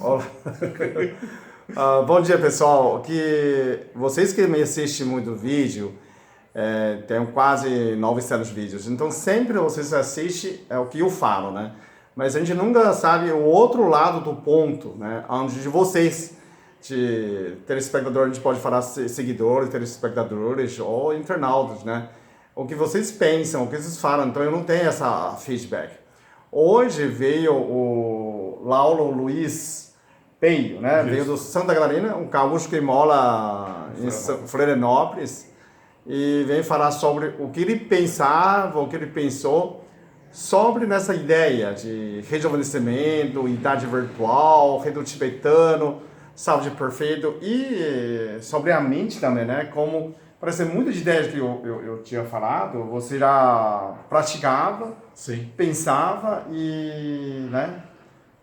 Olá. Bom dia, pessoal. Vocês que me assistem muito vídeo, tenho quase 900 vídeos, então sempre vocês assistem o que eu falo, né? Mas a gente nunca sabe o outro lado do ponto, né? Onde de vocês, de telespectadores, a gente pode falar seguidores, telespectadores ou internautas, né? O que vocês pensam, o que vocês falam, então eu não tenho essa feedback. Hoje veio o Laulo Luiz Peio, né? Isso. Veio do Santa Catarina, um gaúcho que mora em Florianópolis, e vem falar sobre o que ele pensava, o que ele pensou sobre nessa ideia de rejuvenescimento, idade virtual, reino tibetano, saúde perfeito, e sobre a mente também, né? Como parece muitas ideias que eu tinha falado, você já praticava, sim, pensava e, né?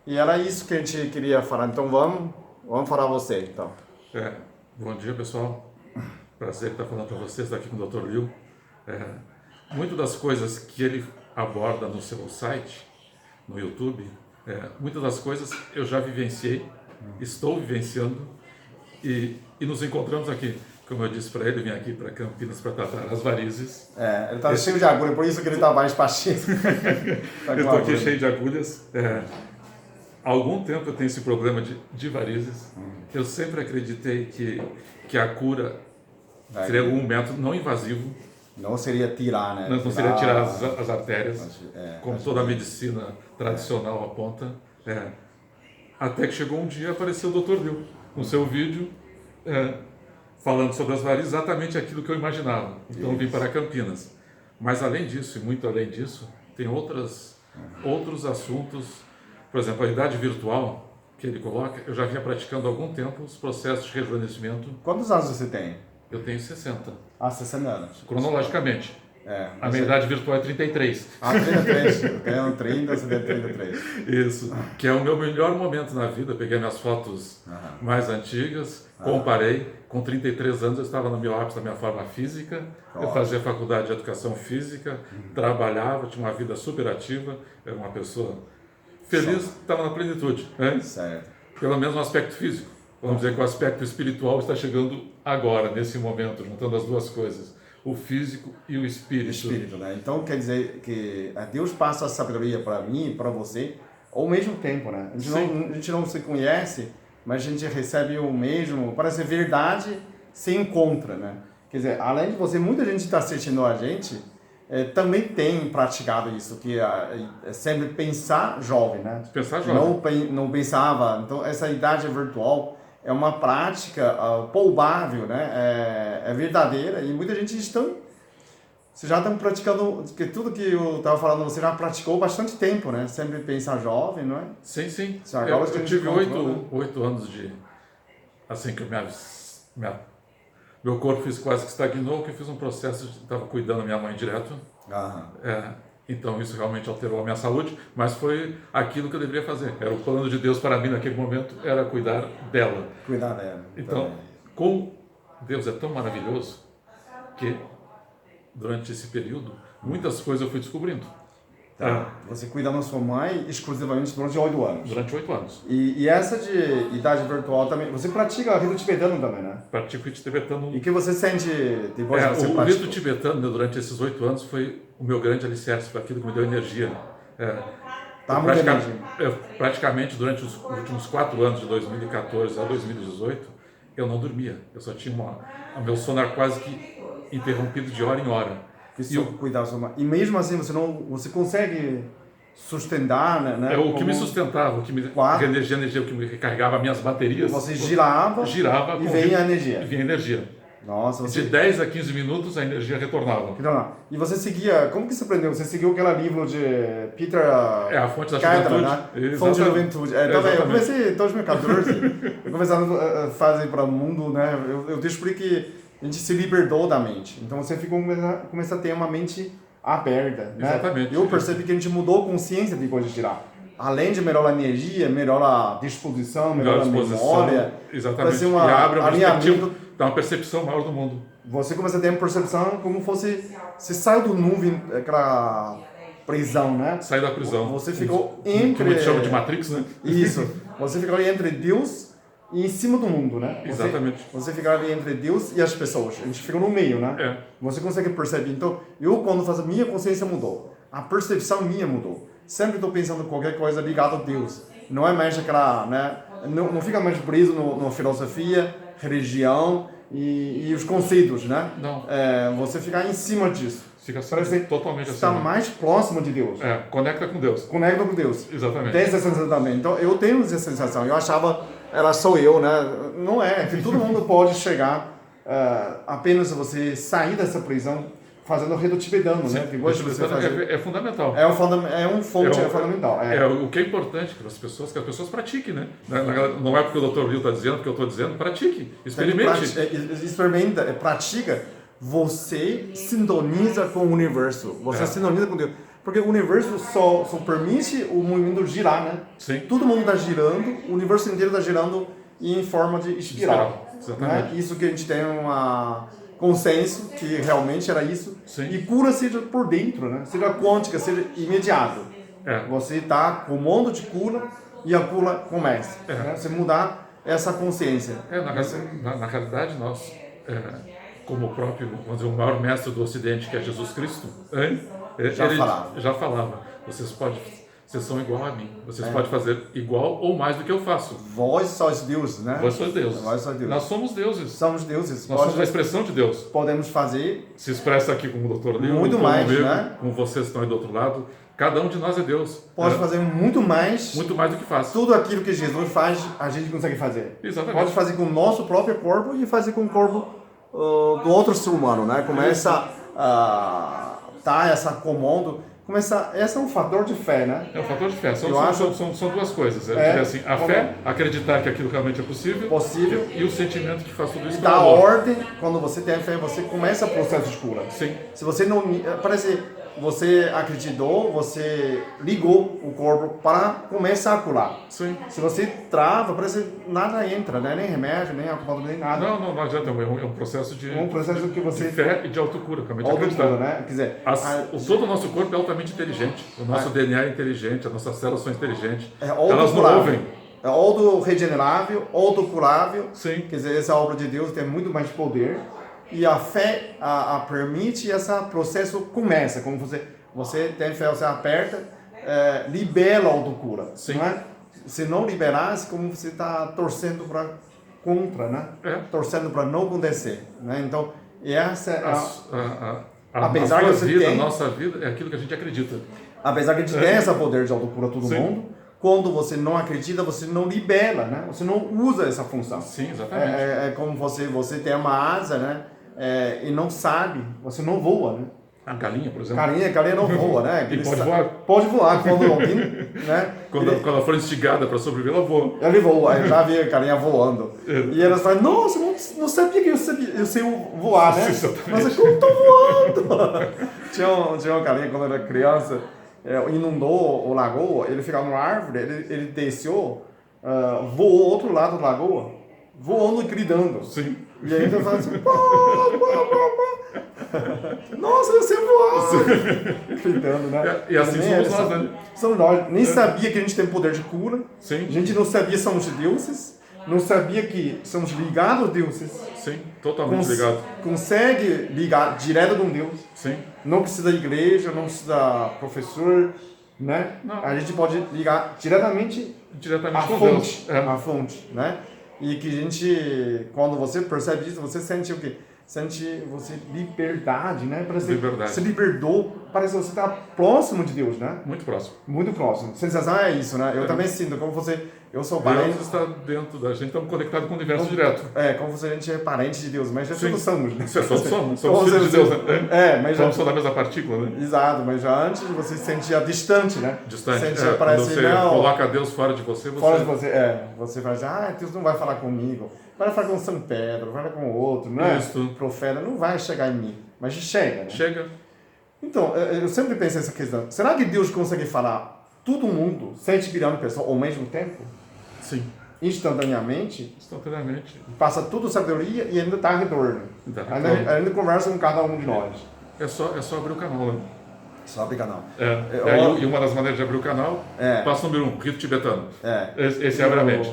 E era isso que a gente queria falar. Então vamos falar você, então. Bom dia, pessoal. Prazer estar falando para vocês, estar aqui com o Dr. Liu. Muitas das coisas que ele aborda no seu site, no YouTube, muitas das coisas eu já vivenciei, estou vivenciando e nos encontramos aqui. Como eu disse para ele, eu vim aqui para Campinas para tratar as varizes. Ele está cheio de agulha, por isso que ele está mais baixinho. Eu estou aqui cheio de agulhas. Há algum tempo eu tenho esse problema de varizes. Eu sempre acreditei que a cura seria algum método não invasivo. Não seria tirar, né? Não seria tirar as artérias, como toda a medicina tradicional aponta. Até que chegou um dia e apareceu o Dr. Liu com seu vídeo falando sobre as varizes, exatamente aquilo que eu imaginava. Então eu vim para Campinas. Mas além disso, e muito além disso, tem outros assuntos. Por exemplo, a idade virtual que ele coloca, eu já vinha praticando há algum tempo os processos de rejuvenescimento. Quantos anos você tem? Eu tenho 60. 60 anos. Cronologicamente. A minha idade virtual é 33. 33. Eu tenho 30, você tem 33. Isso. Que é o meu melhor momento na vida. Eu peguei minhas fotos mais antigas, comparei. Com 33 anos eu estava no meu ápice da minha forma física. Eu fazia faculdade de educação física, trabalhava, tinha uma vida super ativa. Era uma pessoa feliz, estava na plenitude. Certo. Pelo menos no aspecto físico. Vamos dizer que o aspecto espiritual está chegando agora, nesse momento, juntando as duas coisas. O físico e o espírito. Espírito, né? Então quer dizer que Deus passa a sabedoria para mim e para você ao mesmo tempo, né? A gente não se conhece, mas a gente recebe o mesmo, parece verdade, se encontra, né? Quer dizer, além de você, muita gente está assistindo a gente, também tem praticado isso, que é sempre pensar jovem, né? Pensar jovem. Não pensava, então essa idade virtual é uma prática palpável, né? É verdadeira e muita gente você já está praticando, que tudo que eu estava falando, você já praticou bastante tempo, né? Sempre pensar jovem, não é? Sim, sim. Agora eu tive 8 anos assim que meu corpo físico quase que estagnou, que eu fiz um processo, estava cuidando da minha mãe direto. Então isso realmente alterou a minha saúde, mas foi aquilo que eu deveria fazer. Era o plano de Deus para mim naquele momento, era cuidar dela. Cuidar dela. Então, como Deus é tão maravilhoso, que durante esse período, muitas coisas eu fui descobrindo. Você cuida da sua mãe exclusivamente durante 8 anos? Durante 8 anos. E essa de idade virtual também, você pratica rito tibetano também, né? Pratico rito tibetano. E o que você sente depois que você pratica? O rito tibetano, durante esses 8 anos, foi o meu grande alicerce, foi aquilo que me deu energia. Praticamente durante os últimos 4 anos, de 2014 a 2018, eu não dormia. Eu só tinha o meu sono era quase que interrompido de hora em hora. E mesmo assim você consegue sustentar, né? O que me sustentava, o que me energia, o que me recarregava minhas baterias. Você girava e vinha a energia. E vinha energia. Nossa, de 10 a 15 minutos a energia retornava. E você seguia, como que você aprendeu? Você seguiu aquele livro de Peter A Fonte da Juventude. Né? Fonte da Juventude. Também, eu comecei em 2014, eu comecei a fazer para o mundo, né? Eu descobri que a gente se libertou da mente. Então você começa a ter uma mente aberta, né? Exatamente. Eu percebi que a gente mudou a consciência depois de tirar. Além de melhorar a energia, melhorar a disposição, melhorar a memória. Exatamente. E abre dá uma percepção maior do mundo. Você começa a ter uma percepção como fosse... Você sai do nuvem, aquela prisão, né? Sai da prisão. Você ficou entre... Que a gente chama de Matrix, né? Isso. Você fica ali entre Deus e em cima do mundo, né? Exatamente. Você fica ali entre Deus e as pessoas. A gente fica no meio, né? Você consegue perceber. Então, eu quando faço, minha consciência mudou. A percepção minha mudou. Sempre estou pensando em qualquer coisa ligada a Deus. Não é mais aquela, né? Não fica mais preso na filosofia, religião e os conceitos, né? Não. Você fica em cima disso. Fica totalmente assim. Está mais próximo de Deus. Conecta com Deus. Conecta com Deus. Exatamente. Tem essa sensação também. Então, eu tenho essa sensação. Eu achava, era só eu, né? Não é. Que todo mundo pode chegar apenas você sair dessa prisão fazendo redutividano, né? Que é fundamental. É um fonte fundamental. O que é importante que as pessoas pratiquem, né? Não é porque o Dr. Liu está dizendo, porque eu estou dizendo, pratique, experimente. Experimenta, pratica. Você sintoniza com o universo. Você sintoniza com Deus. Porque o universo só permite o movimento girar, né? Sim. Todo mundo está girando, o universo inteiro está girando em forma de espiral. Exatamente. Né? Isso que a gente tem uma consenso que realmente era isso. Sim. E cura seja por dentro, né? Seja quântica, seja imediato. Você está com o mundo de cura e a cura começa. Né? Você mudar essa consciência. Na realidade, nós, como o próprio, vamos dizer, o maior mestre do Ocidente, que é Jesus Cristo, ele já falava, vocês são igual a mim, vocês podem fazer igual ou mais do que eu faço. Vós sois deuses, né? Vós sois deuses. Nós somos deuses. Somos deuses. Nós somos a expressão de Deus. Podemos fazer... Se expressa aqui como o Dr. Liu, muito mais, comigo, né? Como vocês estão aí do outro lado. Cada um de nós é Deus. Pode fazer muito mais. Muito mais do que faz. Tudo aquilo que Jesus faz, a gente consegue fazer. Exatamente. Pode fazer com o nosso próprio corpo e fazer com o corpo do outro ser humano, né? Começa a dar essa comando. Esse é um fator de fé, né? É um fator de fé. São duas coisas. Assim, a fé, acreditar que aquilo realmente é possível. E o sentimento que faz tudo isso. Da ordem, quando você tem fé, você começa o processo de cura. Sim. Se você não... Parece... Você acreditou, você ligou o corpo para começar a curar. Sim. Se você trava, parece que nada entra, né? Nem remédio, nem acupuntura, nem nada. Não adianta. É um processo de fé e de autocura. Autocura, né? Quer dizer, todo o nosso corpo é altamente inteligente. O nosso DNA é inteligente, as nossas células são inteligentes. Elas não ouvem. É auto-regenerável, autocurável. Sim. Quer dizer, essa obra de Deus tem muito mais poder. E a fé permite esse processo começa. Como você tem fé, você aperta, libera a autocura. Sim. Não é? Se não liberasse, como você está torcendo para contra, né? Torcendo para não acontecer. Né? Então, essa é apesar a de vida, a nossa vida é aquilo que a gente acredita. Apesar que a gente tem esse poder de autocura todo Sim. mundo, quando você não acredita, você não libera, né? Você não usa essa função. Sim, exatamente. É como você tem uma asa, né? E não sabe, você não voa, né? A galinha, por exemplo. Galinha não voa, né? E pode voar. Pode voar quando alguém, né? Quando ela for instigada para sobreviver, ela voa. Ela voa, eu já vi a galinha voando. E elas falam, nossa, não sabia que eu sei voar, né? Mas como eu tô voando? tinha uma galinha quando eu era criança, inundou o lagoa, ele ficava numa árvore, ele desceu, voou ao outro lado da lagoa, voando e gritando. Sim. E aí eu falo assim, nossa, eu sei voar! Gritando, né? E assim somos nós, né? Somos nós. Nem sabia que a gente tem poder de cura. Sim. A gente não sabia que somos deuses. Não sabia que somos ligados a deuses. Sim, totalmente ligados. Consegue ligar direto com Deus. Sim. Não precisa de igreja, não precisa de professor, né? Não. A gente pode ligar diretamente com fonte, Deus. A fonte, né? E que a gente, quando você percebe isso, você sente o quê? Sente você liberdade, né? Parece liberdade. Se libertou, parece que você está próximo de Deus, né? Muito próximo. Muito próximo. Sensação é isso, né? Eu também sinto, como você... Eu sou parente... Deus está dentro da gente, estamos conectados com o universo direto. Como se a gente é parente de Deus, mas já todos somos, né? Somos filhos de Deus, né? Mas já... Somos da mesma partícula, né? Exato, mas já antes você se sentia distante, né? Distante, parece, quando você coloca Deus fora de você, Fora de você, você fala assim, Deus não vai falar comigo. Vai falar com São Pedro, vai falar com outro, né? Isso. Profeta, não vai chegar em mim. Mas chega, né? Chega. Então, eu sempre pensei essa questão. Será que Deus consegue falar todo mundo, 7 bilhões de pessoas, ao mesmo tempo? Sim. Instantaneamente. Passa tudo sabedoria e ainda está retorno. Ainda conversa com cada um de nós. É só abrir o canal, né? Só abrir canal. E uma das maneiras de abrir o canal, passo número 1, rito tibetano. Esse abre a mente.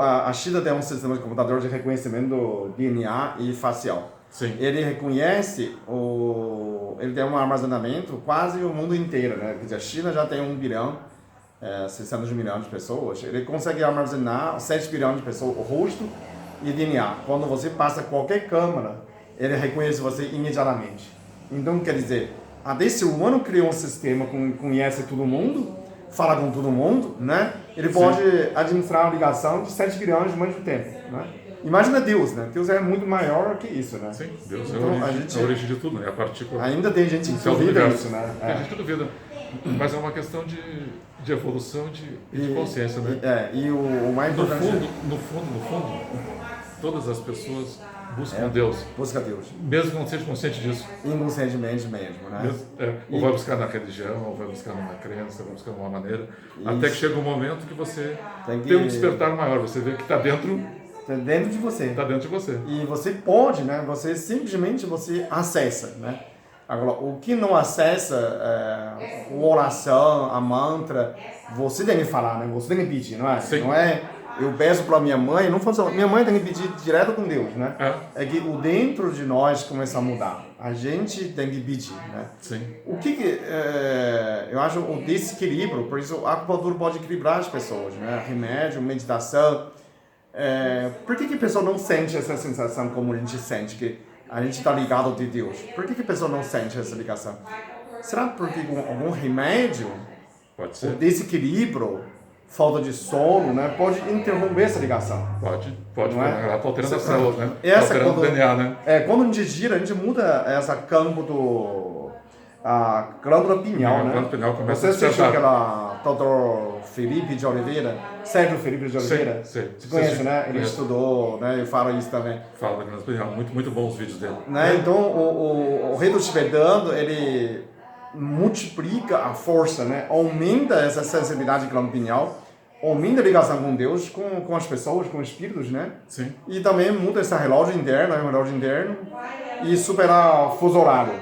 A China tem um sistema de computador de reconhecimento do DNA e facial. Sim. Ele reconhece ele tem um armazenamento quase o mundo inteiro, né? Quer dizer, a China já tem 1 bilhão, 600 milhões de pessoas. Ele consegue armazenar 7 bilhões de pessoas, o rosto e DNA. Quando você passa qualquer câmera, ele reconhece você imediatamente. Então, quer dizer, até se o humano criou um sistema que conhece todo mundo, fala com todo mundo, né? Ele pode administrar uma ligação de 7 bilhões ao mesmo tempo, né? Imagina Deus, né? Deus é muito maior que isso, né? Sim, Deus então, é a origem de tudo, né? A partícula. Ainda tem gente que duvida isso, né? Tem gente que duvida. Mas é uma questão de evolução e de consciência, né? E o mais importante... No fundo, todas as pessoas buscam Deus. Busca Deus. Mesmo que não seja consciente disso. Inconscientemente mesmo, né? Ou vai buscar na religião, ou vai buscar numa crença, vai buscar de uma maneira. Isso. Até que chega um momento que você tem um despertar maior. Você vê que está dentro... Está dentro de você. Está dentro de você. E você pode, né? Você simplesmente acessa, né? Agora, o que não acessa, a oração, a mantra, você tem que falar, né? Você tem que pedir, não é? Sim. Não é... Eu peço para minha mãe, não faço, minha mãe tem que pedir direto com Deus, né? É que o dentro de nós começa a mudar. A gente tem que pedir, né? Sim. O que eu acho o desequilíbrio, por isso a acupuntura pode equilibrar as pessoas, né? Remédio, meditação. Por que a pessoa não sente essa sensação como a gente sente, que a gente está ligado a Deus? Por que a pessoa não sente essa ligação? Será porque com algum remédio, pode ser. O desequilíbrio, falta de sono, né, pode interromper essa ligação? Pode. Ela está alterando as células, né? Está alterando o DNA, né? Quando a gente gira, a gente muda essa campo a glândula pineal, né? A glândula pineal começa Você a despertar. assistiu aquela Dr. Felipe de Oliveira? Sérgio Felipe de Oliveira? Sim. Você conhece, né? Ele estudou, né? E fala isso também. Fala da glândula pineal. Muito bons os vídeos dele. Né? Então, o rei do tibetano, ele multiplica a força, né? Aumenta essa sensibilidade glândula pineal, aumenta a ligação com Deus, com as pessoas, com os espíritos, né? Sim. E também muda esse relógio interno, e superar fuso horário.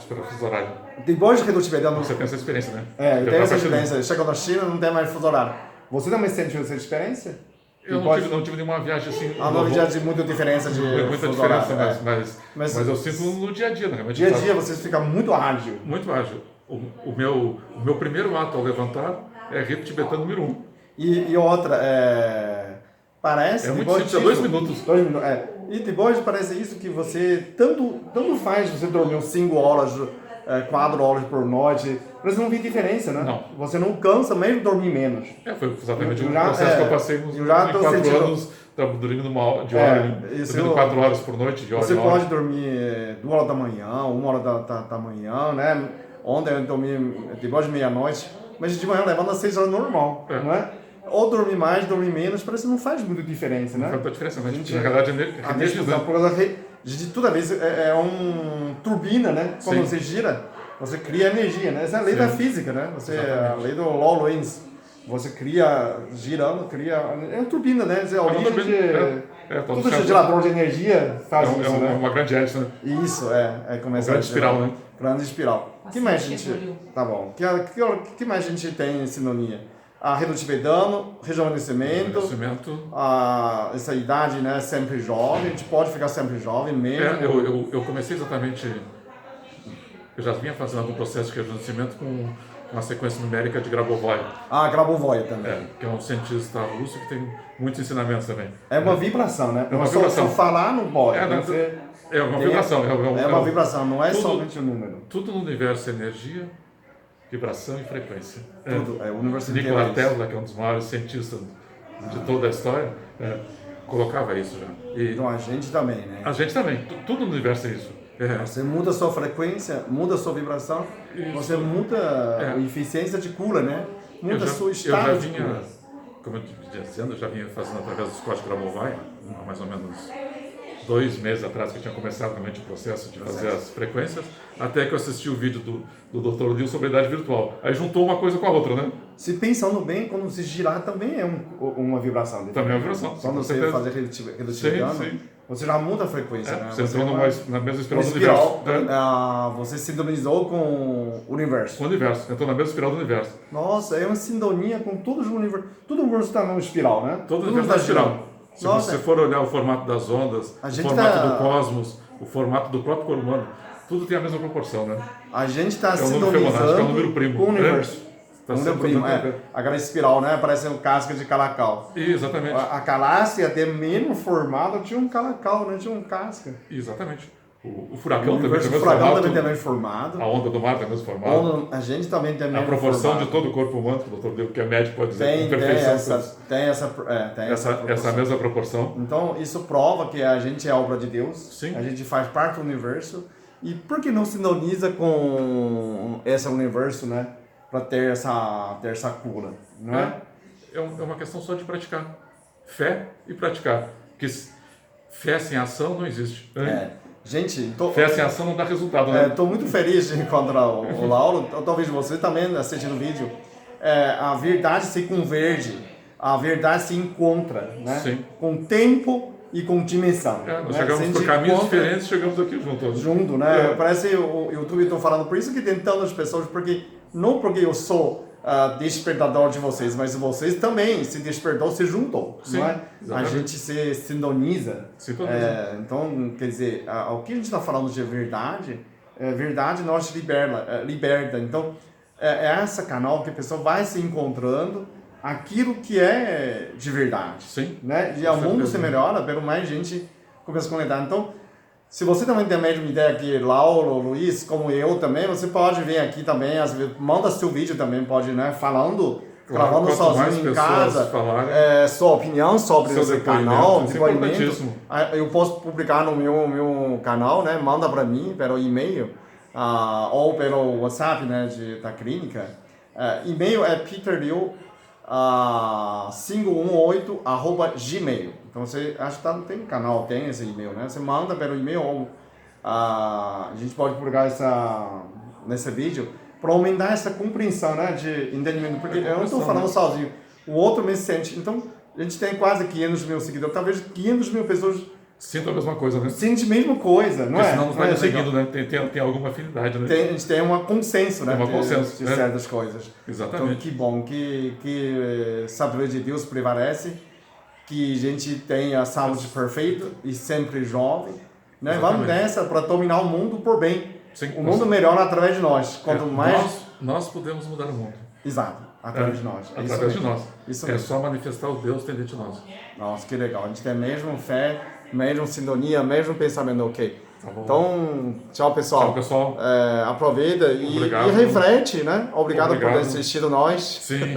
Superar fuso horário. Depois de rei do tibetano... Você tem essa experiência, né? Eu tenho essa experiência. Chegando na China, não tem mais fuso horário. Você também sentiu essa experiência? Eu não tive nenhuma viagem assim... Não viagem de muita diferença de muita fuso diferença, horário. mas eu sinto no dia a dia, né? Dia a dia você fica muito ágil. Muito ágil. O meu primeiro ato ao levantar é rito tibetano número 1. E outra, parece... É muito simples, 2 minutos. 2 minutos, E depois parece isso que você... Tanto faz você dormir 5 horas, 4 horas por noite, mas não vê diferença, né? Não. Você não cansa mesmo dormir menos. Foi exatamente o processo que eu passei nos 4 anos, dormindo de hora, dormindo 4 horas por noite, de hora Você em hora. pode dormir 2 horas da manhã, 1 hora da manhã, né? Ontem eu dormi depois de meia-noite, mas de manhã levando às 6 horas normal, não é? Ou dormir mais, dormir menos, parece que não faz muita diferença, né? Não faz muita diferença, mas na verdade a discussão, por causa de toda vez é uma turbina, né? Quando você gira, você cria energia, né? Essa é a lei da física, né? A lei do Lorentz. Você girando, é uma turbina, né? É a origem todo gerador de energia faz isso, né? É uma grande hélice, né? Isso, começa grande espiral, né? Grande espiral. O que mais a gente... Tá bom. O que mais a gente tem em sintonia? A rei do tibetano, rejuvenescimento, essa idade, né, sempre jovem, a gente pode ficar sempre jovem mesmo. Eu comecei exatamente, eu já vinha fazendo algum processo de rejuvenescimento com uma sequência numérica de Grabovoi. Grabovoi também. Que é um cientista russo que tem muitos ensinamentos também. É uma vibração, né? É uma vibração. Se falar não pode. É uma vibração. É uma vibração, não é somente um número. Tudo no universo é energia, vibração e frequência. Tudo, o universo inteiro. Nikola Tesla, que é um dos maiores cientistas de toda a história, colocava isso já. Então a gente também, né? A gente também. Tudo no universo é isso. Você muda a sua frequência, muda a sua vibração, você muda a eficiência de cura, né? Muda o seu estado de cura. Como eu estava dizendo, eu já vinha fazendo através dos códigos Grabovoi, há mais ou menos 2 meses atrás que eu tinha começado realmente o processo de fazer as frequências, até que eu assisti o vídeo do Dr. Liu sobre a realidade virtual. Aí juntou uma coisa com a outra, né? Se pensando bem, quando você girar também é uma vibração. Também é uma vibração. Quando você fazer rede tibetano, Você já muda a frequência, né? Você entrou na mesma espiral do espiral, universo. você sintonizou com o universo. O universo, entrou na mesma espiral do universo. Nossa, é uma sintonia com todo o universo. Todo o universo está numa espiral, né? Todo o universo está espiral. Se Nossa, você for olhar o formato das ondas, o formato do cosmos, o formato do próprio corpo humano, tudo tem a mesma proporção, né? A gente está sintonizando é um número primo, com o universo. Tá número primo, aquela espiral, né? Parece um casca de calacal. Exatamente. A galáxia, até mesmo formada, tinha um calacal, né? Tinha um casca. Exatamente. O furacão também tem mesmo formado. A onda do mar também mesmo formada. A gente também tem mesmo a proporção formado. de todo o corpo humano, que o doutor Deu, que é médico, pode dizer. Tem essa mesma proporção. Então, isso prova que a gente é obra de Deus. Sim. A gente faz parte do universo. E por que não sintoniza com esse universo, né? Para ter essa cura, não é? É uma questão só de praticar. Fé e praticar. Porque fé sem ação não existe. Gente, fé sem ação não dá resultado, né? Estou muito feliz de encontrar o Lauro, talvez você também assistindo o vídeo. A verdade se converge, a verdade se encontra, né? Sim. Com tempo e com dimensão. Nós chegamos por caminhos diferentes, chegamos aqui juntos. Junto, né? Parece o YouTube estou falando, por isso que tem tantas pessoas, não porque eu sou despertador de vocês, mas vocês também se despertou, se juntou, sim, não é? Exatamente. A gente se sintoniza. Então, quer dizer, o que a gente está falando de verdade, verdade nós liberta. Então, é esse canal que a pessoa vai se encontrando aquilo que é de verdade. Sim. Né? E o mundo se melhora, pelo mais gente começa a conectar. Então, se você também tem a mesma ideia que Lauro, Luiz, como eu também, você pode vir aqui também, às vezes, manda seu vídeo também, pode, né, gravando sozinho em casa, sua opinião sobre esse canal, depoimento. Eu posso publicar no meu canal, né, manda para mim pelo e-mail, ou pelo WhatsApp, né, da clínica. E-mail é peterliu518@gmail. Então você acha que tem canal, tem esse e-mail, né? Você manda pelo e-mail ou a gente pode publicar nesse vídeo para aumentar essa compreensão, né, de entendimento, porque eu não estou falando sozinho, o outro me sente. Então a gente tem quase 500 mil seguidores, talvez 500 mil pessoas sintam a mesma coisa, né? Sente a mesma coisa, não é? Senão não estaria seguindo, né? Tem alguma afinidade, né? A gente tem um consenso, né? De certas coisas. Exatamente. Então, que bom que sabedoria de Deus prevalece, que a gente tenha saúde perfeita e sempre jovem, né? Vamos nessa para dominar o mundo por bem. Sim, o mundo melhora através de nós. Quanto mais nós podemos mudar o mundo. Exato, através de nós. Através de nós. Isso é só manifestar o Deus dentro de nós. Nossa, que legal. A gente tem a mesma fé, mesma sintonia, mesmo pensamento, ok. Tá bom. Então, tchau pessoal. Tchau pessoal. Aproveita e reflete, né? Obrigado por ter assistido nós. Sim.